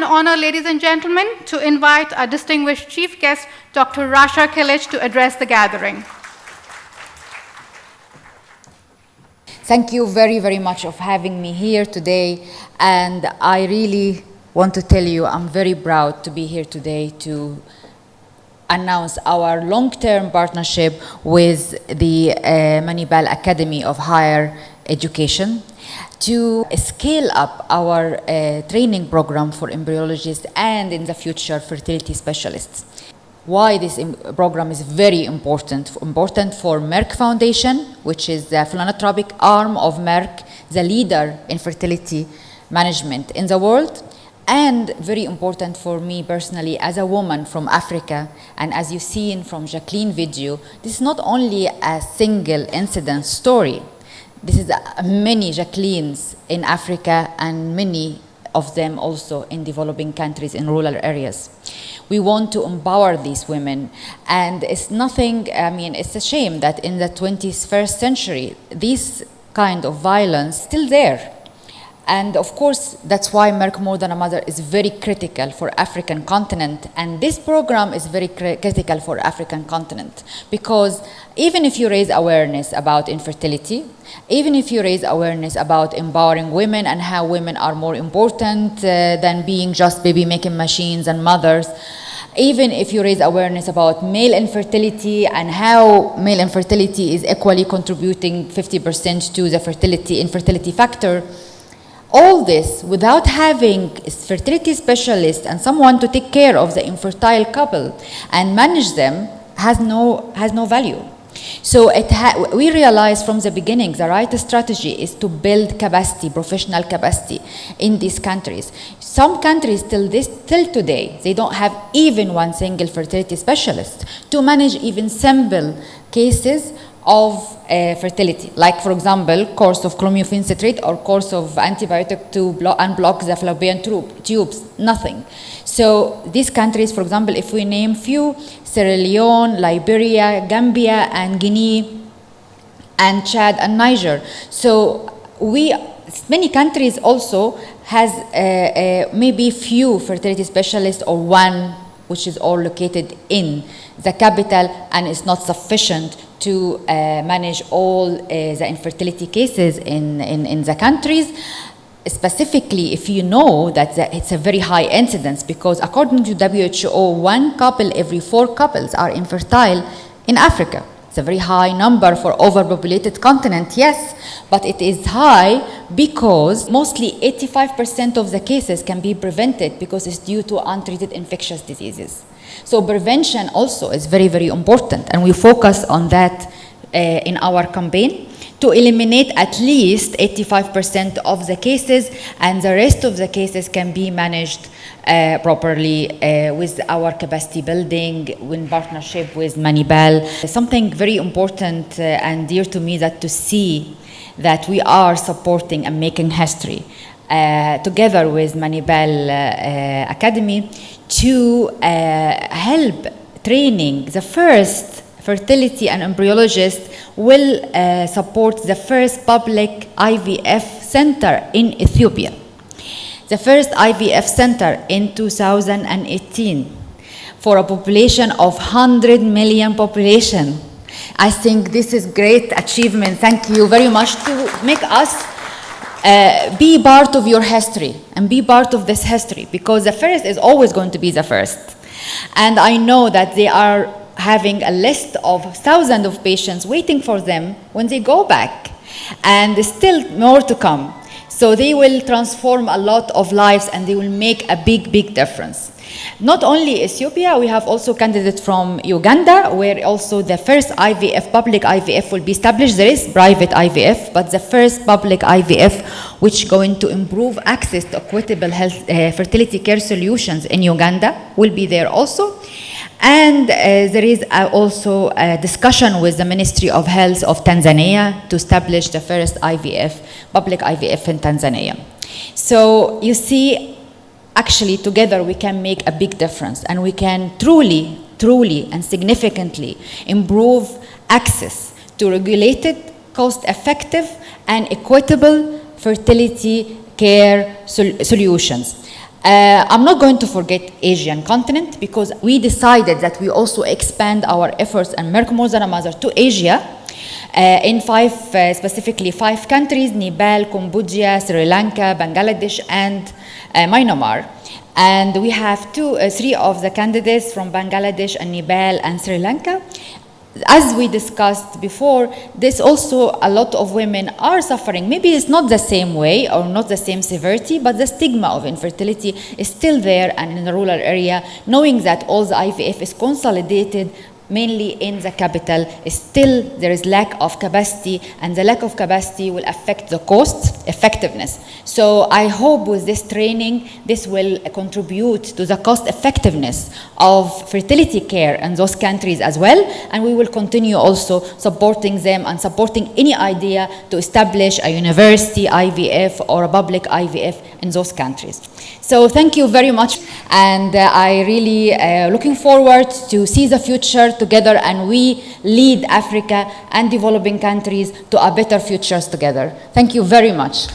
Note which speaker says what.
Speaker 1: and honor, ladies and gentlemen, to invite our distinguished chief guest, Dr. Rasha Kelej, to address the gathering.
Speaker 2: Thank you very, very much for having me here today. And I really want to tell you, I'm very proud to be here today to announce our long-term partnership with the Manipal Academy of Higher Education to scale up our training program for embryologists and in the future fertility specialists. Why this program is very important. Important for Merck Foundation, which is the philanthropic arm of Merck, the leader in fertility management in the world, and very important for me personally as a woman from Africa. And as you've seen from Jacqueline's video, this is not only a single incident story. This is many Jacquelines in Africa and many of them also in developing countries in rural areas. We want to empower these women, and it's nothing, I mean, it's a shame that in the 21st century, this kind of violence is still there. And of course, that's why Merck More Than a Mother is very critical for African continent. And this program is very critical for African continent, because even if you raise awareness about infertility, even if you raise awareness about empowering women and how women are more important than being just baby-making machines and mothers, even if you raise awareness about male infertility and how male infertility is equally contributing 50% to the infertility factor, all this without having a fertility specialist and someone to take care of the infertile couple and manage them has no value. So we realized from the beginning the right strategy is to build capacity, professional capacity in these countries. Some countries till today, they don't have even one single fertility specialist to manage even simple cases of fertility, like for example, course of clomiphene citrate or course of antibiotic to unblock the fallopian tubes, nothing. So these countries, for example, if we name few, Sierra Leone, Liberia, Gambia, and Guinea, and Chad and Niger. So many countries also has maybe few fertility specialists or one which is all located in the capital, and it's not sufficient to manage all the infertility cases in the countries. Specifically, if you know that it's a very high incidence, because according to WHO, 1 couple every 4 couples are infertile in Africa. It's a very high number for overpopulated continent, yes, but it is high because mostly 85% of the cases can be prevented because it's due to untreated infectious diseases. So prevention also is very, very important, and we focus on that in our campaign to eliminate at least 85% of the cases, and the rest of the cases can be managed properly with our capacity building in partnership with Manipal. Something very important and dear to me that to see that we are supporting and making history together with Manipal Academy to help training the first fertility and embryologist will support the first public IVF center in Ethiopia. The first IVF center in 2018 for a population of 100 million population. I think this is great achievement. Thank you very much to make us be part of your history and be part of this history, because the first is always going to be the first. And I know that they are having a list of thousands of patients waiting for them when they go back, and there's still more to come. So they will transform a lot of lives and they will make a big, big difference. Not only Ethiopia, we have also candidates from Uganda, where also the first IVF, public IVF will be established. There is private IVF, but the first public IVF, which is going to improve access to equitable health, fertility care solutions in Uganda, will be there also. And there is also a discussion with the Ministry of Health of Tanzania to establish the first IVF, public IVF in Tanzania. So you see, actually together we can make a big difference, and we can truly, truly and significantly improve access to regulated, cost-effective and equitable fertility care solutions. I'm not going to forget Asian continent, because we decided that we also expand our efforts and Merck More Than a Mother to Asia in specifically five countries: Nepal, Cambodia, Sri Lanka, Bangladesh, and Myanmar. And we have three of the candidates from Bangladesh and Nepal and Sri Lanka. As we discussed before, there's also a lot of women are suffering. Maybe it's not the same way or not the same severity, but the stigma of infertility is still there, and in the rural area, knowing that all the IVF is consolidated mainly in the capital, still there is lack of capacity, and the lack of capacity will affect the cost effectiveness. So I hope with this training, this will contribute to the cost effectiveness of fertility care in those countries as well, and we will continue also supporting them and supporting any idea to establish a university IVF or a public IVF in those countries. So thank you very much, and I really looking forward to see the future together, and we lead Africa and developing countries to a better futures together. Thank you very much.